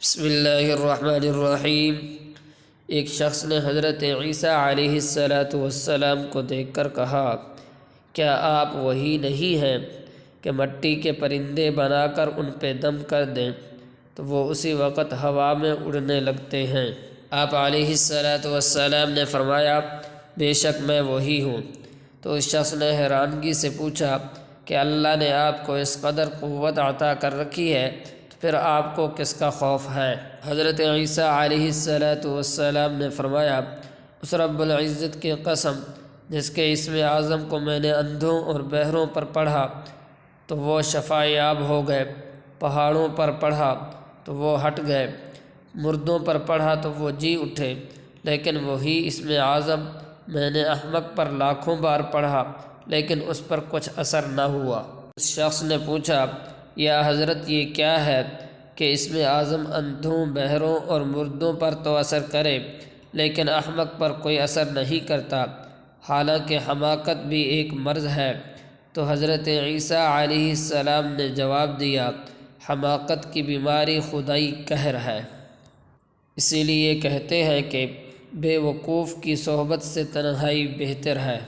بسم اللہ الرحمن الرحیم۔ ایک شخص نے حضرت عیسیٰ علیہ السلام کو دیکھ کر کہا، کیا آپ وہی نہیں ہیں کہ مٹی کے پرندے بنا کر ان پہ دم کر دیں تو وہ اسی وقت ہوا میں اڑنے لگتے ہیں؟ آپ علیہ السلام نے فرمایا، بے شک میں وہی ہوں۔ تو اس شخص نے حیرانگی سے پوچھا کہ اللہ نے آپ کو اس قدر قوت عطا کر رکھی ہے، پھر آپ کو کس کا خوف ہے؟ حضرت عیسیٰ علیہ السلام نے فرمایا، اس رب العزت کی قسم جس کے اسم اعظم کو میں نے اندھوں اور بہروں پر پڑھا تو وہ شفا یاب ہو گئے، پہاڑوں پر پڑھا تو وہ ہٹ گئے، مردوں پر پڑھا تو وہ جی اٹھے، لیکن وہی اسم اعظم میں نے احمق پر لاکھوں بار پڑھا لیکن اس پر کچھ اثر نہ ہوا۔ اس شخص نے پوچھا، یا حضرت یہ کیا ہے کہ اسم اعظم اندھوں، بہروں اور مردوں پر تو اثر کرے لیکن احمق پر کوئی اثر نہیں کرتا، حالانکہ حماقت بھی ایک مرض ہے؟ تو حضرت عیسیٰ علیہ السلام نے جواب دیا، حماقت کی بیماری خدائی قہر ہے، اسی لیے کہتے ہیں کہ بے وقوف کی صحبت سے تنہائی بہتر ہے۔